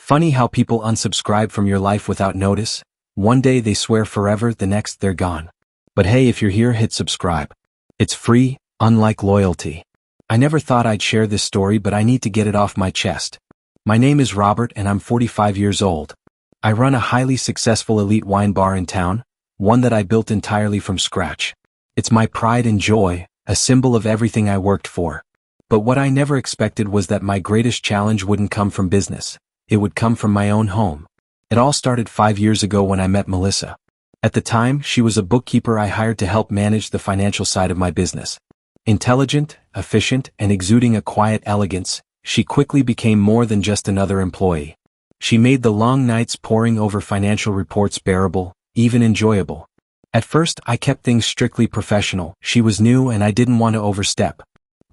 Funny how people unsubscribe from your life without notice. One day they swear forever, the next they're gone. But hey, if you're here, hit subscribe. It's free, unlike loyalty. I never thought I'd share this story, but I need to get it off my chest. My name is Robert and I'm 45 years old. I run a highly successful elite wine bar in town, one that I built entirely from scratch. It's my pride and joy, a symbol of everything I worked for. But what I never expected was that my greatest challenge wouldn't come from business. It would come from my own home. It all started 5 years ago when I met Melissa. At the time, she was a bookkeeper I hired to help manage the financial side of my business. Intelligent, efficient, and exuding a quiet elegance, she quickly became more than just another employee. She made the long nights poring over financial reports bearable, even enjoyable. At first, I kept things strictly professional. She was new and I didn't want to overstep.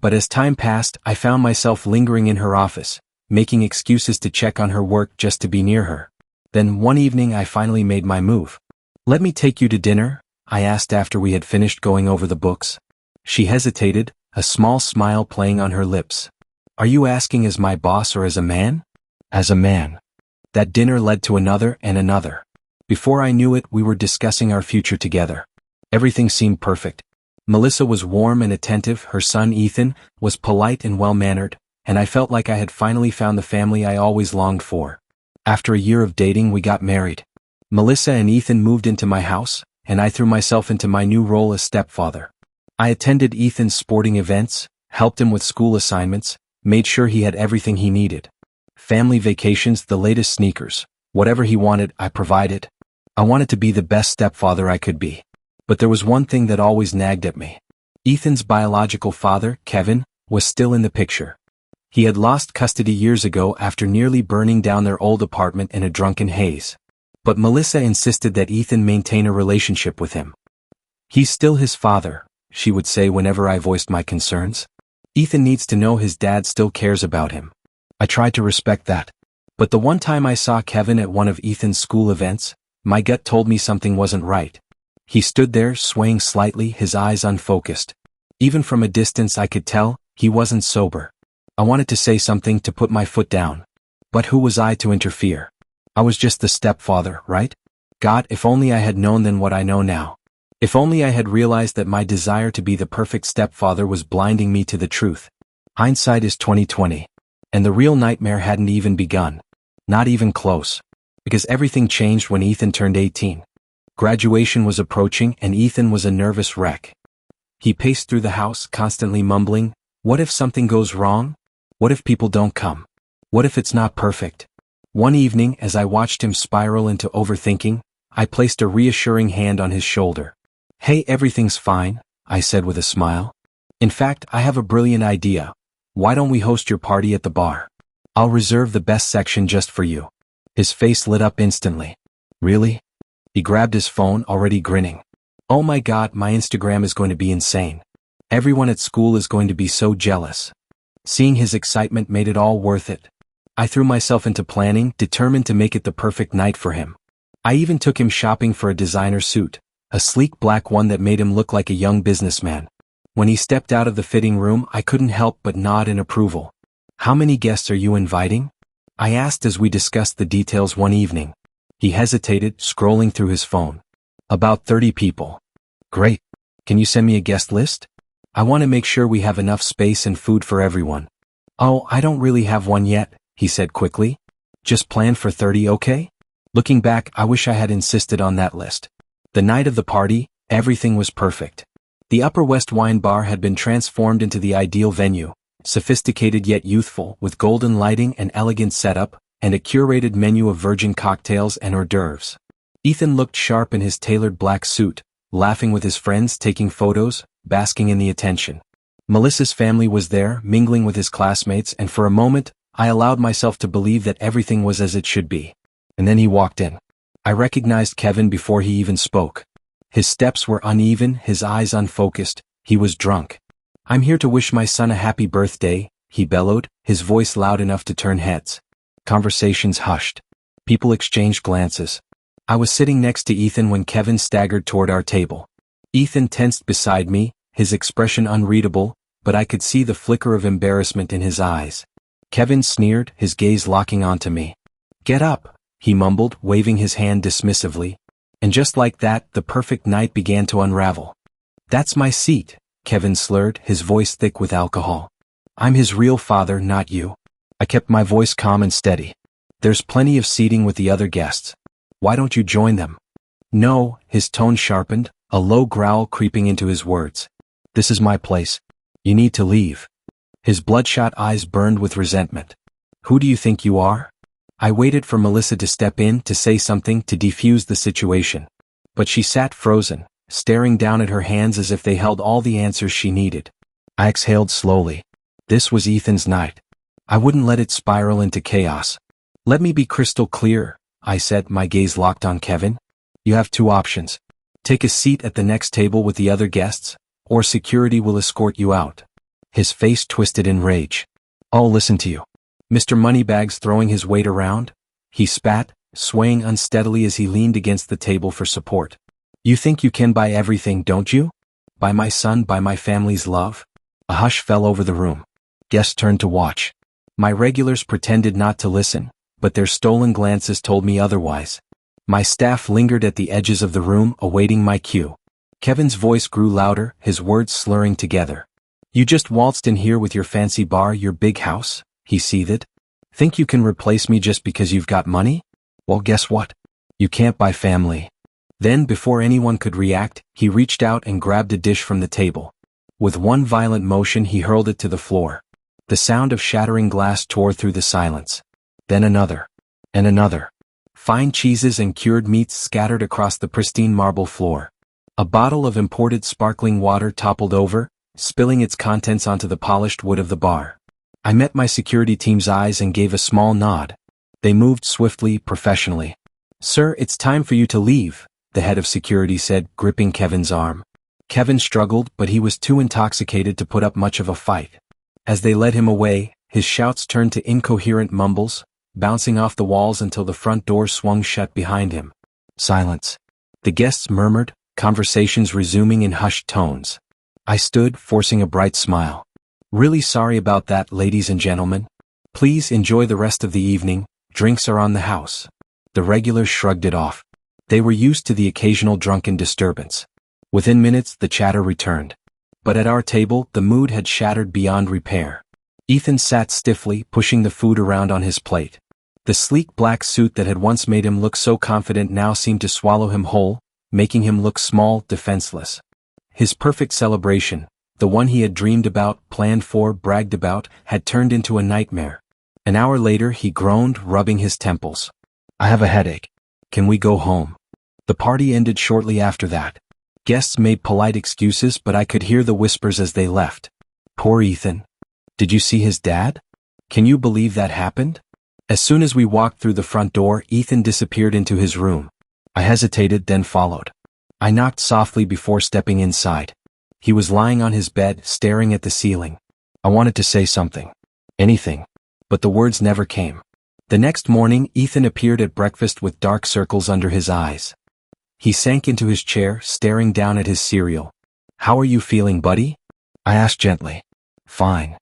But as time passed, I found myself lingering in her office, making excuses to check on her work just to be near her. Then one evening I finally made my move. "Let me take you to dinner?" I asked after we had finished going over the books. She hesitated, a small smile playing on her lips. "Are you asking as my boss or as a man?" "As a man." That dinner led to another and another. Before I knew it, we were discussing our future together. Everything seemed perfect. Melissa was warm and attentive, her son Ethan was polite and well-mannered, and I felt like I had finally found the family I always longed for. After a year of dating, we got married. Melissa and Ethan moved into my house, and I threw myself into my new role as stepfather. I attended Ethan's sporting events, helped him with school assignments, made sure he had everything he needed. Family vacations, the latest sneakers, whatever he wanted, I provided. I wanted to be the best stepfather I could be. But there was one thing that always nagged at me. Ethan's biological father, Kevin, was still in the picture. He had lost custody years ago after nearly burning down their old apartment in a drunken haze. But Melissa insisted that Ethan maintain a relationship with him. "He's still his father," she would say whenever I voiced my concerns. "Ethan needs to know his dad still cares about him." I tried to respect that. But the one time I saw Kevin at one of Ethan's school events, my gut told me something wasn't right. He stood there, swaying slightly, his eyes unfocused. Even from a distance I could tell, he wasn't sober. I wanted to say something, to put my foot down. But who was I to interfere? I was just the stepfather, right? God, if only I had known then what I know now. If only I had realized that my desire to be the perfect stepfather was blinding me to the truth. Hindsight is 20/20. And the real nightmare hadn't even begun. Not even close. Because everything changed when Ethan turned 18. Graduation was approaching and Ethan was a nervous wreck. He paced through the house, constantly mumbling, "What if something goes wrong? What if people don't come? What if it's not perfect?" One evening, as I watched him spiral into overthinking, I placed a reassuring hand on his shoulder. "Hey, everything's fine," I said with a smile. "In fact, I have a brilliant idea. Why don't we host your party at the bar? I'll reserve the best section just for you." His face lit up instantly. "Really?" He grabbed his phone, already grinning. "Oh my God, my Instagram is going to be insane. Everyone at school is going to be so jealous." Seeing his excitement made it all worth it. I threw myself into planning, determined to make it the perfect night for him. I even took him shopping for a designer suit, a sleek black one that made him look like a young businessman. When he stepped out of the fitting room, I couldn't help but nod in approval. "How many guests are you inviting?" I asked as we discussed the details one evening. He hesitated, scrolling through his phone. "About 30 people." "Great. Can you send me a guest list? I want to make sure we have enough space and food for everyone." "Oh, I don't really have one yet," he said quickly. "Just plan for 30, okay?" Looking back, I wish I had insisted on that list. The night of the party, everything was perfect. The Upper West Wine Bar had been transformed into the ideal venue, sophisticated yet youthful, with golden lighting and elegant setup, and a curated menu of virgin cocktails and hors d'oeuvres. Ethan looked sharp in his tailored black suit, laughing with his friends, taking photos, basking in the attention. Melissa's family was there, mingling with his classmates, and for a moment, I allowed myself to believe that everything was as it should be. And then he walked in. I recognized Kevin before he even spoke. His steps were uneven, his eyes unfocused. He was drunk. "I'm here to wish my son a happy birthday," he bellowed, his voice loud enough to turn heads. Conversations hushed. People exchanged glances. I was sitting next to Ethan when Kevin staggered toward our table. Ethan tensed beside me, his expression unreadable, but I could see the flicker of embarrassment in his eyes. Kevin sneered, his gaze locking onto me. Get up, he mumbled, waving his hand dismissively. And just like that, the perfect night began to unravel. That's my seat, Kevin slurred, his voice thick with alcohol. I'm his real father, not you. I kept my voice calm and steady. There's plenty of seating with the other guests. Why don't you join them? No, his tone sharpened, a low growl creeping into his words. This is my place. You need to leave. His bloodshot eyes burned with resentment. Who do you think you are? I waited for Melissa to step in to say something to defuse the situation. But she sat frozen, staring down at her hands as if they held all the answers she needed. I exhaled slowly. This was Ethan's night. I wouldn't let it spiral into chaos. Let me be crystal clear, I said, my gaze locked on Kevin. You have two options. Take a seat at the next table with the other guests, or security will escort you out. His face twisted in rage. I'll listen to you. Mr. Moneybags throwing his weight around? He spat, swaying unsteadily as he leaned against the table for support. You think you can buy everything, don't you? Buy my son, buy my family's love? A hush fell over the room. Guests turned to watch. My regulars pretended not to listen, but their stolen glances told me otherwise. My staff lingered at the edges of the room, awaiting my cue. Kevin's voice grew louder, his words slurring together. You just waltzed in here with your fancy bar, your big house? He seethed. Think you can replace me just because you've got money? Well, guess what? You can't buy family. Then, before anyone could react, he reached out and grabbed a dish from the table. With one violent motion, he hurled it to the floor. The sound of shattering glass tore through the silence. Then another. And another. Fine cheeses and cured meats scattered across the pristine marble floor. A bottle of imported sparkling water toppled over, spilling its contents onto the polished wood of the bar. I met my security team's eyes and gave a small nod. They moved swiftly, professionally. Sir, it's time for you to leave, the head of security said, gripping Kevin's arm. Kevin struggled, but he was too intoxicated to put up much of a fight. As they led him away, his shouts turned to incoherent mumbles, bouncing off the walls until the front door swung shut behind him. Silence. The guests murmured, conversations resuming in hushed tones. I stood, forcing a bright smile. Really sorry about that, ladies and gentlemen. Please enjoy the rest of the evening, drinks are on the house. The regulars shrugged it off. They were used to the occasional drunken disturbance. Within minutes, the chatter returned. But at our table, the mood had shattered beyond repair. Ethan sat stiffly, pushing the food around on his plate. The sleek black suit that had once made him look so confident now seemed to swallow him whole, making him look small, defenseless. His perfect celebration, the one he had dreamed about, planned for, bragged about, had turned into a nightmare. An hour later, he groaned, rubbing his temples. I have a headache. Can we go home? The party ended shortly after that. Guests made polite excuses, but I could hear the whispers as they left. Poor Ethan. Did you see his dad? Can you believe that happened? As soon as we walked through the front door, Ethan disappeared into his room. I hesitated, then followed. I knocked softly before stepping inside. He was lying on his bed, staring at the ceiling. I wanted to say something. Anything. But the words never came. The next morning, Ethan appeared at breakfast with dark circles under his eyes. He sank into his chair, staring down at his cereal. How are you feeling, buddy? I asked gently. Fine.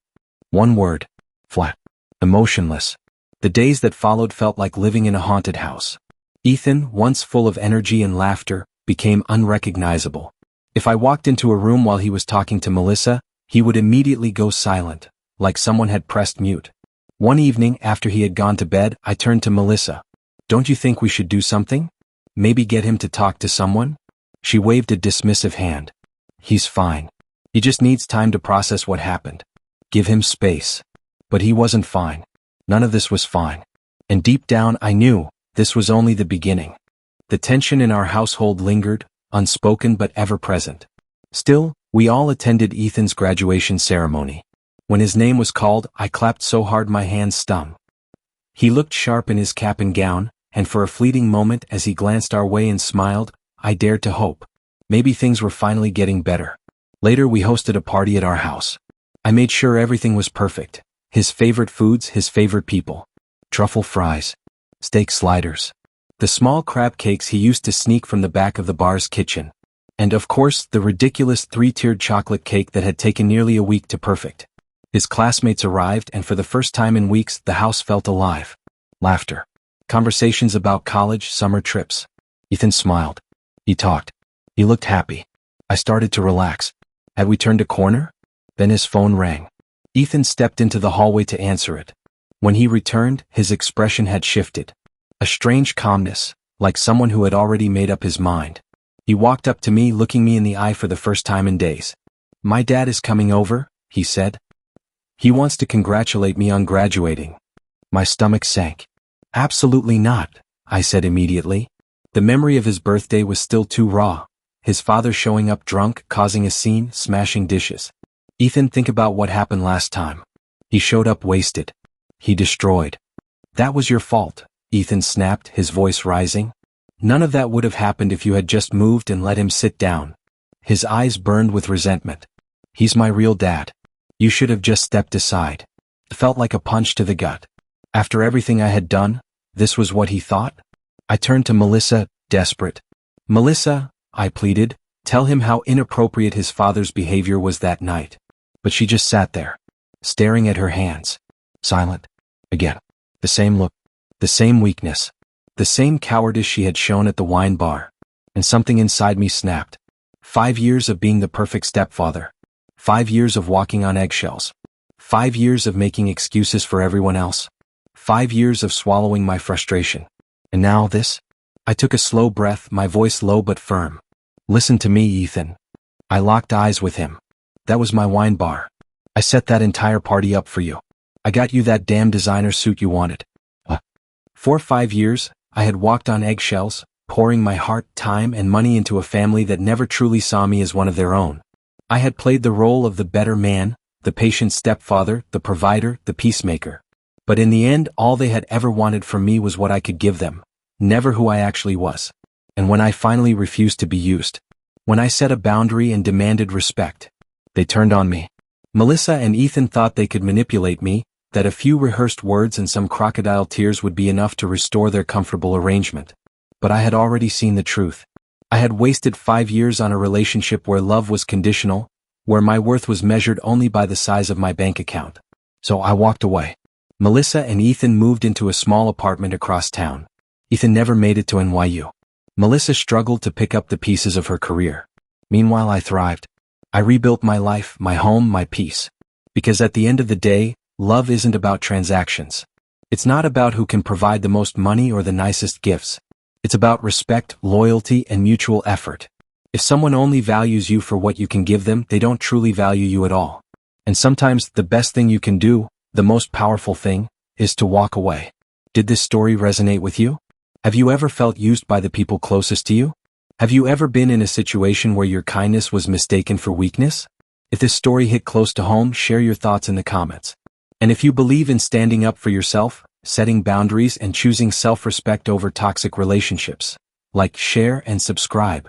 One word. Flat. Emotionless. The days that followed felt like living in a haunted house. Ethan, once full of energy and laughter, became unrecognizable. If I walked into a room while he was talking to Melissa, he would immediately go silent, like someone had pressed mute. One evening, after he had gone to bed, I turned to Melissa. Don't you think we should do something? Maybe get him to talk to someone? She waved a dismissive hand. He's fine. He just needs time to process what happened. Give him space. But he wasn't fine. None of this was fine. And deep down I knew, this was only the beginning. The tension in our household lingered, unspoken but ever present. Still, we all attended Ethan's graduation ceremony. When his name was called, I clapped so hard my hands stung. He looked sharp in his cap and gown, and for a fleeting moment as he glanced our way and smiled, I dared to hope. Maybe things were finally getting better. Later we hosted a party at our house. I made sure everything was perfect. His favorite foods, his favorite people. Truffle fries. Steak sliders. The small crab cakes he used to sneak from the back of the bar's kitchen. And of course, the ridiculous 3-tiered chocolate cake that had taken nearly a week to perfect. His classmates arrived, and for the first time in weeks, the house felt alive. Laughter. Conversations about college, summer trips. Ethan smiled. He talked. He looked happy. I started to relax. Had we turned a corner? Then his phone rang. Ethan stepped into the hallway to answer it. When he returned, his expression had shifted. A strange calmness, like someone who had already made up his mind. He walked up to me, looking me in the eye for the first time in days. "My dad is coming over," he said. "He wants to congratulate me on graduating." My stomach sank. "Absolutely not," I said immediately. The memory of his birthday was still too raw. His father showing up drunk, causing a scene, smashing dishes. "Ethan, think about what happened last time. He showed up wasted. He destroyed." "That was your fault," Ethan snapped, his voice rising. "None of that would have happened if you had just moved and let him sit down." His eyes burned with resentment. "He's my real dad. You should have just stepped aside." It felt like a punch to the gut. After everything I had done, this was what he thought? I turned to Melissa, desperate. "Melissa," I pleaded, "tell him how inappropriate his father's behavior was that night." But she just sat there, staring at her hands, silent. Again, the same look, the same weakness, the same cowardice she had shown at the wine bar. And something inside me snapped. 5 years of being the perfect stepfather. 5 years of walking on eggshells. 5 years of making excuses for everyone else. 5 years of swallowing my frustration. And now this? I took a slow breath, my voice low but firm. "Listen to me, Ethan." I locked eyes with him. "That was my wine bar. I set that entire party up for you. I got you that damn designer suit you wanted. For 5 years, I had walked on eggshells, pouring my heart, time, and money into a family that never truly saw me as one of their own. I had played the role of the better man, the patient stepfather, the provider, the peacemaker. But in the end, all they had ever wanted from me was what I could give them, never who I actually was. And when I finally refused to be used, when I set a boundary and demanded respect, they turned on me. Melissa and Ethan thought they could manipulate me, that a few rehearsed words and some crocodile tears would be enough to restore their comfortable arrangement. But I had already seen the truth. I had wasted 5 years on a relationship where love was conditional, where my worth was measured only by the size of my bank account. So I walked away. Melissa and Ethan moved into a small apartment across town. Ethan never made it to NYU. Melissa struggled to pick up the pieces of her career. Meanwhile, I thrived. I rebuilt my life, my home, my peace. Because at the end of the day, love isn't about transactions. It's not about who can provide the most money or the nicest gifts. It's about respect, loyalty, and mutual effort. If someone only values you for what you can give them, they don't truly value you at all. And sometimes the best thing you can do, the most powerful thing, is to walk away. Did this story resonate with you? Have you ever felt used by the people closest to you? Have you ever been in a situation where your kindness was mistaken for weakness? If this story hit close to home, share your thoughts in the comments. And if you believe in standing up for yourself, setting boundaries, and choosing self-respect over toxic relationships, like, share, and subscribe.